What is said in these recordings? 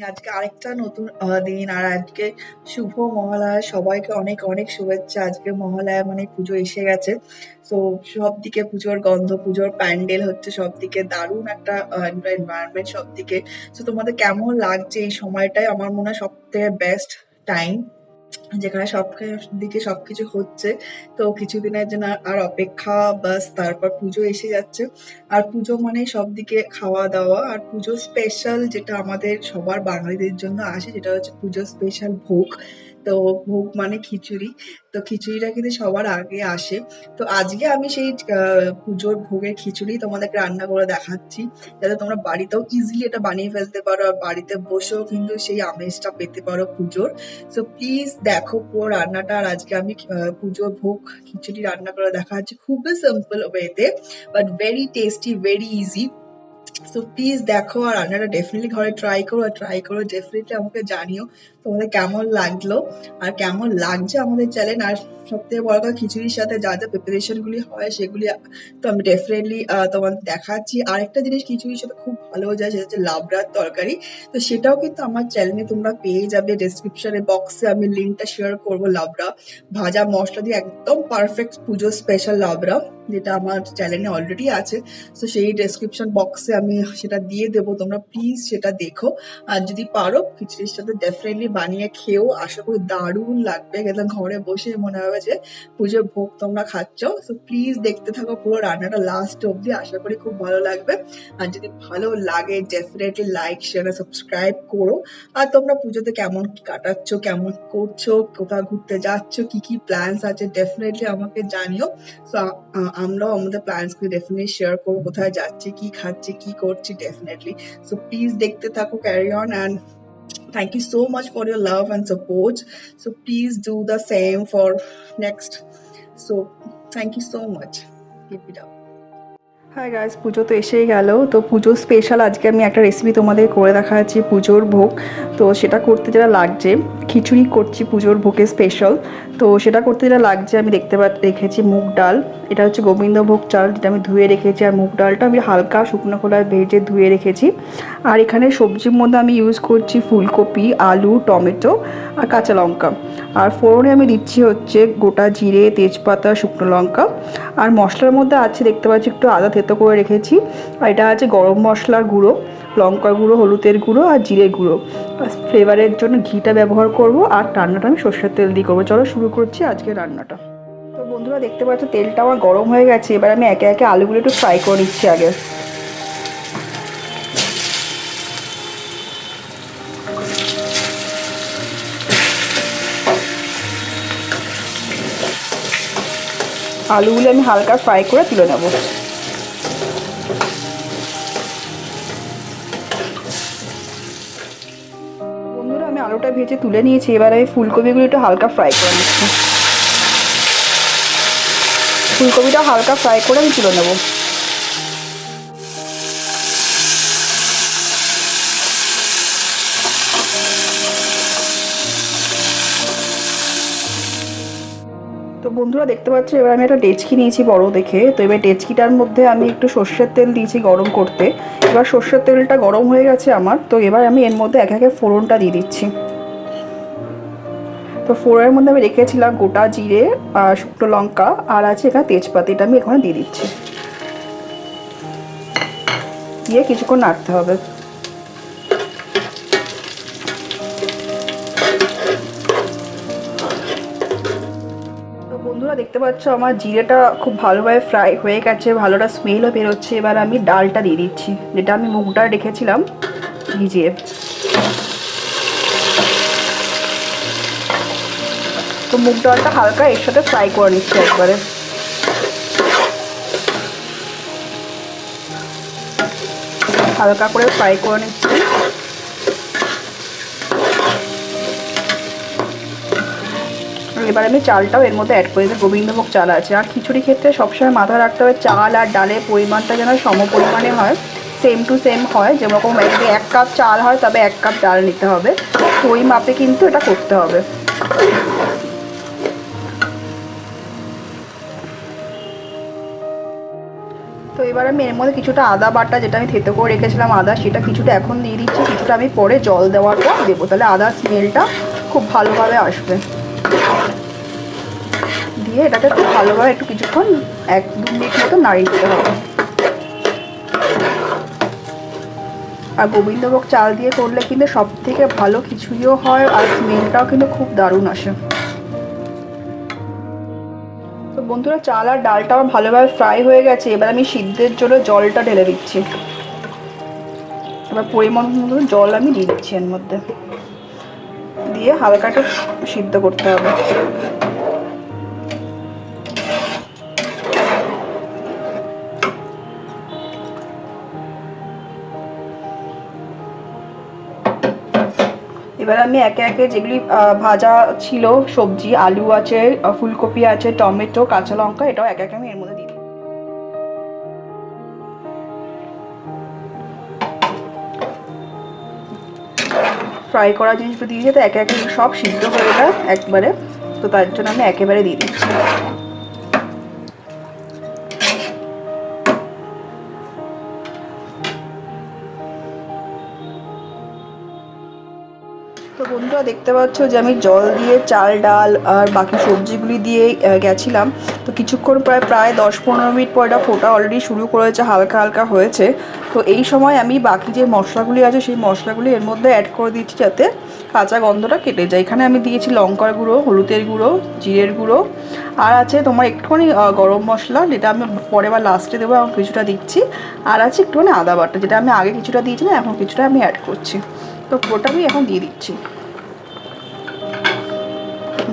আজকে আরেকটা নতুন দিন। আর আজকে শুভ মহালয়া। সবাইকে অনেক অনেক শুভেচ্ছা। আজকে মহালয়া মানে পুজো এসে গেছে। সো সবদিকে পুজোর গন্ধ, পুজোর প্যান্ডেল হচ্ছে, সবদিকে দারুণ একটা এনভায়রনমেন্ট সবদিকে। সো তোমাদের কেমন লাগছে এই সময়টাই? আমার মনে হয় সব থেকে বেস্ট টাইম, যেখানে সব দিকে সবকিছু হচ্ছে। তো কিছুদিনের জন্য আর অপেক্ষা, বাস তারপর পুজো এসে যাচ্ছে। আর পুজো মানে সবদিকে খাওয়া দাওয়া, আর পুজো স্পেশাল যেটা আমাদের সবার বাঙালিদের জন্য আসে, যেটা হচ্ছে পুজো স্পেশাল ভোগ। তো ভোগ মানে খিচুড়ি। তো খিচুড়িটা কিন্তু সবার আগে আসে। তো আজকে আমি সেই পুজোর ভোগের খিচুড়ি তোমাদেরকে রান্না করে দেখাচ্ছি, যাতে তোমরা বাড়িতেও ইজিলি এটা বানিয়ে ফেলতে পারো, আর বাড়িতে বসেও কিন্তু সেই আমেজটা পেতে পারো পুজোর। সো প্লিজ দেখো পুরো রান্নাটা। আর আজকে আমি পুজোর ভোগ খিচুড়ি রান্না করে দেখাচ্ছি খুবই সিম্পল ওয়েতে, but very tasty, very easy. So please দেখো, আর রান্নাটা ডেফিনেটলি ঘরে ট্রাই করো, আর ট্রাই করো ডেফিনেটলি আমাকে জানিও তোমাদের কেমন লাগলো আর কেমন লাগছে আমাদের চ্যানেল। আর সব থেকে বড় কথা, খিচুড়ির সাথে যা যা প্রিপারেশন গুলি হয় সেগুলি তো আমি ডেফিনেটলি তোমাদের দেখাচ্ছি। আরেকটা জিনিস খিচুড়ির সাথে খুব ভালো যায়, সেটা হচ্ছে লাবড়ার তরকারি। তো সেটাও কিন্তু আমার চ্যানেলে তোমরা পেয়ে যাবে। ডেসক্রিপশনে বক্সে আমি লিঙ্কটা শেয়ার করবো। লাবড়া ভাজা মশলা দিয়ে একদম পারফেক্ট পুজো স্পেশাল লাবড়া, যেটা আমার চ্যানেলে অলরেডি আছে। সো সেই ডেসক্রিপশন বক্সে আমি সেটা দিয়ে দেবো, তোমরা প্লিজ সেটা দেখো। আর যদি পারো খিচুড়ির সাথে ডেফিনেটলি বানিয়ে খেও, আশা করি দারুণ লাগবে। একদম ঘরে বসে মনে হবে যে পুজোর ভোগ তোমরা খাচ্ছ। সো প্লিজ দেখতে থাকো পুরো রান্নাটা লাস্ট অব্দি, আশা করি খুব ভালো লাগবে। আর যদি ভালো লাগে ডেফিনেটলি লাইক শেয়ার সাবস্ক্রাইব করো। আর তোমরা পুজোতে কেমন কি কাটাচ্ছ, কেমন করছো, কোথাও ঘুরতে যাচ্ছ, কি কি প্ল্যানস আছে ডেফিনেটলি আমাকে জানিও। সো আমরাও আমাদের প্ল্যানস গুলো ডেফিনেটলি শেয়ার করবো, কোথায় যাচ্ছি, কি খাচ্ছি, কি করছি ডেফিনেটলি। সো প্লিজ দেখতে থাকো, carry on, and thank you so much for your love and support. So please do the same for next. So thank you so much. Keep it up. Hi guys, পুজো তো এসেই গেল। তো পুজো special আজকে আমি একটা recipe তোমাদের করে দেখাচ্ছি, পুজোর ভোগ। তো সেটা করতে যেটা লাগছে, খিচুড়ি করছি পুজোর ভোগে স্পেশাল। তো সেটা করতে যেটা লাগছে, আমি রেখেছি মুগ ডাল। এটা হচ্ছে গোবিন্দভোগ চাল, যেটা আমি ধুয়ে রেখেছি। আর মুগ ডালটা আমি হালকা শুকনো খোলায় ভেজে ধুয়ে রেখেছি। আর এখানে সবজির মধ্যে আমি ইউজ করছি ফুলকপি, আলু, টমেটো আর কাঁচা লঙ্কা। আর ফোড়নে আমি দিচ্ছি হচ্ছে গোটা জিরে, তেজপাতা, শুকনো লঙ্কা। আর মশলার মধ্যে আছে দেখতে পাচ্ছি একটু আদা থেতো করে রেখেছি। আর এটা আছে গরম মশলার গুঁড়ো, লঙ্কার গুঁড়ো, হলুদের গুঁড়ো আর জিরের গুঁড়ো। ফ্লেভারের জন্য ঘিটা ব্যবহার করব। আর রান্নাটা আমি সর্ষের তেল দিয়ে করবো। চলো শুরু করছি আজকের রান্নাটা। তো বন্ধুরা দেখতে পাচ্ছ তেলটা আমার গরম হয়ে গেছে। এবার আমি একে একে আলুগুলো একটু ফ্রাই করে নিচ্ছি আগে। আলুগুলো আমি হালকা ফ্রাই করে তুলে নেব। বন্ধুরা আমি আলুটা ভেজে তুলে নিয়েছি। এবার আমি ফুলকপিগুলো একটু হালকা ফ্রাই করে নিচ্ছি। ফুলকপিটা হালকা ফ্রাই করে আমি তুলে নেব। তো বন্ধুরা দেখতে পাচ্ছ এবার আমি একটা ডেচকি নিয়েছি বড় দেখে। তো এবার ডেচকিটার মধ্যে আমি একটু সর্ষের তেল দিয়েছি গরম করতে। এবার সর্ষের তেলটা গরম হয়ে গেছে আমার। তো এবার আমি এর মধ্যে একে একে ফোড়নটা দিয়ে দিচ্ছি। তো ফোড়নের মধ্যে আমি রেখেছিলাম গোটা জিরে আর শুকনো লঙ্কা, আর আছে এখানে তেজপাতা। এটা আমি এখানে দিয়ে দিচ্ছি। দিয়ে কিছুক্ষণ নাড়তে হবে। বন্ধুরা দেখতে পাচ্ছ আমার জিরেটা খুব ভালোভাবে ফ্রাই হয়ে গেছে, ভালোটা স্মেলও বেরোচ্ছে। এবার আমি ডালটা দিয়ে দিচ্ছি, যেটা আমি মুগ ডাল রেখেছিলাম ভিজিয়ে। তো মুগ ডালটা হালকা এর সাথে ফ্রাই করে নিচ্ছি একবারে। হালকা করে ফ্রাই করে নিচ্ছি। এবার আমি চালটাও এর মধ্যে অ্যাড করে দিই। গোবিন্দভোগ চাল আছে। আর খিচুড়ি ক্ষেত্রে সবসময় মাথায় রাখতে হবে চাল আর ডালের পরিমাণটা যেন সম পরিমাণে হয়, সেম টু সেম হয়। যেরকম যদি 1 কাপ চাল হয় তবে 1 কাপ ডাল নিতে হবে। তো ওই মাপে কিন্তু এটা করতে হবে। তো তো এবার আমি এর মধ্যে কিছুটা আদা বাটা, যেটা আমি থেতো করে রেখেছিলাম আদা, সেটা কিছুটা এখন দিয়ে দিচ্ছি, কিছুটা আমি পরে জল দেওয়ার পর দেবো, তাহলে আদার স্মেলটা খুব ভালোভাবে আসবে। দিয়ে এটাকে খুব ভালোভাবে একটু কিছুক্ষণ 1-2 মিনিট মতো নাড়িয়ে দিতে হবে। আর গোবিন্দভোগ চাল দিয়ে করলে কিন্তু সব থেকে ভালো খিচুড়িও হয়, আর স্মেলটাও কিন্তু খুব দারুণ আসে। তো বন্ধুরা, চাল আর ডালটা আমার ভালোভাবে ফ্রাই হয়ে গেছে। এবার আমি সিদ্ধের জন্য জলটা ঢেলে দিচ্ছি। এবার পরিমাণ মতো জল আমি দিয়ে দিচ্ছি এর মধ্যে, দিয়ে হালকা একটু সিদ্ধ করতে হবে। এবার আমি একে একে যেগুলি ভাজা ছিল সবজি, আলু আছে, ফুলকপি আছে, টমেটো, কাঁচা লঙ্কা, এটাও একে একে আমি এর মধ্যে দিই। ফ্রাই করা জিনিসগুলো দিয়ে দিতে একে একে সব সিদ্ধ হয়ে যায় একবারে, তো তার জন্য আমি একেবারে দিয়ে দিচ্ছি। তো বন্ধুরা, দেখতে পাচ্ছ যে আমি জল দিয়ে চাল ডাল আর বাকি সবজিগুলি দিয়ে গেছিলাম। তো কিছুক্ষণ প্রায় 10-15 মিনিট পর এটা ফোটা অলরেডি শুরু করেছে, হালকা হালকা হয়েছে। তো এই সময় আমি বাকি যে মশলাগুলি আছে সেই মশলাগুলি এর মধ্যে অ্যাড করে দিচ্ছি, যাতে কাঁচা গন্ধটা কেটে যায়। এখানে আমি দিয়েছি লঙ্কার গুঁড়ো, হলুদের গুঁড়ো, জিরের গুঁড়ো, আর আছে তোমার একটুখানি গরম মশলা, যেটা আমি পরে বা লাস্টে দেবো, এখন কিছুটা দিচ্ছি। আর আছে একটুখানি আদা বাটা, যেটা আমি আগে কিছুটা দিয়েছিলাম, এখন কিছুটা আমি অ্যাড করছি। তো পুরোটা আমি এখন দিয়ে দিচ্ছি,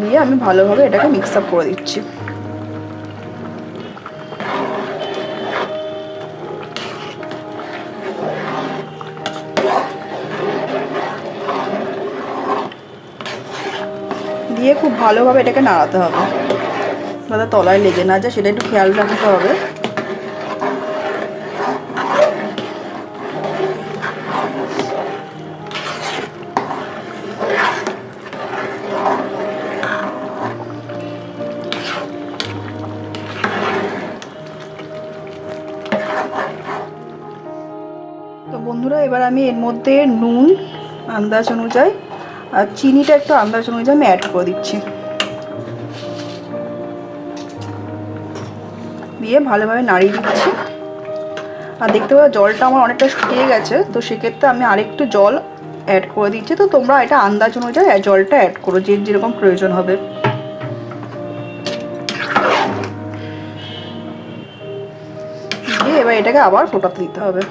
দিয়ে আমি ভালোভাবে এটাকে মিক্স আপ করে দিচ্ছি। দিয়ে খুব ভালোভাবে এটাকে নাড়াতে হবে, যাতে তলায় লেগে না যায়, সেটা একটু খেয়াল রাখতে হবে। তো বন্ধুরা, এবার আমি এর মধ্যে নুন আন্দাজ অনুযায়ী আর চিনিটা একটু আন্দাজ অনুযায়ী আমি অ্যাড করে দিচ্ছি, দিয়ে ভালোভাবে নাড়িয়ে দিচ্ছি। আর দেখতে পাচ্ছ জলটা আমার অনেকটা শুকিয়ে গেছে, তো সেক্ষেত্রে আমি আরেকটু জল অ্যাড করে দিচ্ছি। তো তোমরা এটা আন্দাজ অনুযায়ী জলটা অ্যাড করো, যে যেরকম প্রয়োজন হবে। দিয়ে এবার এটাকে আবার ফোটাতে দিতে হবে।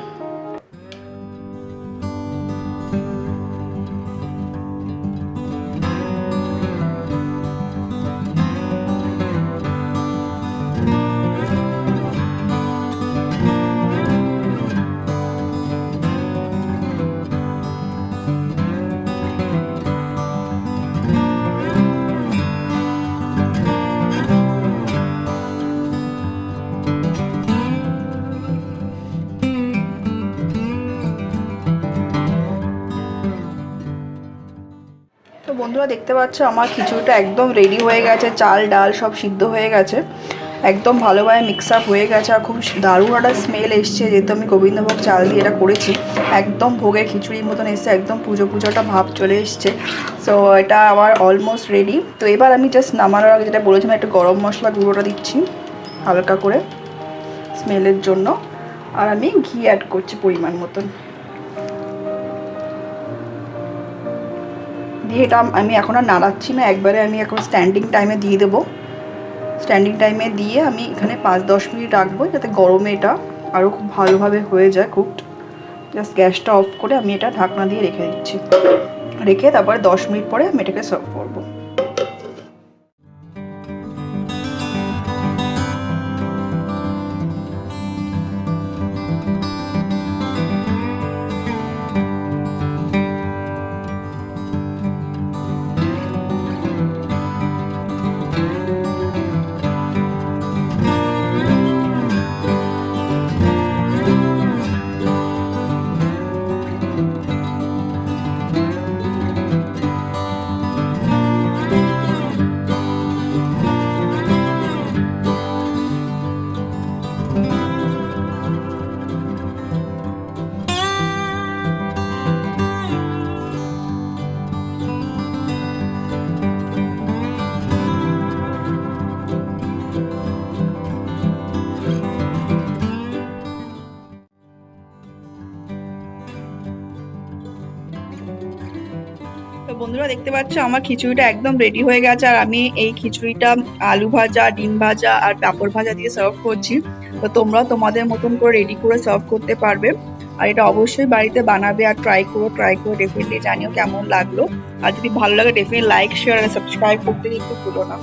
তো বন্ধুরা, দেখতে পাচ্ছ আমার খিচুড়িটা একদম রেডি হয়ে গেছে, চাল ডাল সব সিদ্ধ হয়ে গেছে, একদম ভালোভাবে মিক্স আপ হয়ে গেছে, আর খুব দারুণ একটা স্মেল এসছে, যেহেতু আমি গোবিন্দভোগ চাল দিয়ে এটা করেছি। একদম ভোগের খিচুড়ির মতন এসছে, একদম পুজোটা ভাব চলে এসছে। সো এটা আমার অলমোস্ট রেডি। তো এবার আমি জাস্ট নামানোর আগে যেটা বলেছিলাম, একটু গরম মশলা গুঁড়োটা দিচ্ছি হালকা করে স্মেলের জন্য, আর আমি ঘি অ্যাড করছি পরিমাণ মতন। দিয়ে এটা আমি এখন আর নাড়াচ্ছি না, একবারে আমি এখন স্ট্যান্ডিং টাইমে দিয়ে দেবো। স্ট্যান্ডিং টাইমে দিয়ে আমি এখানে 5-10 মিনিট রাখবো, যাতে গরমে এটা আরও খুব ভালোভাবে হয়ে যায় কুকড। জাস্ট গ্যাসটা অফ করে আমি এটা ঢাকনা দিয়ে রেখে দিচ্ছি, রেখে তারপরে 10 মিনিট পরে আমি এটাকে সার্ভ করবো। তো বন্ধুরা দেখতে পাচ্ছ আমার খিচুড়িটা একদম রেডি হয়ে গেছে, আর আমি এই খিচুড়িটা আলু ভাজা, ডিম ভাজা আর পাঁপড় ভাজা দিয়ে সার্ভ করছি। তো তোমরা তোমাদের মতন করে রেডি করে সার্ভ করতে পারবে, আর এটা অবশ্যই বাড়িতে বানাবে আর ট্রাই করে ডেফিনেটলি জানিও কেমন লাগলো। আর যদি ভালো লাগে ডেফিনেটলি লাইক, শেয়ার আর সাবস্ক্রাইব করতে কিন্তু ভুলো না।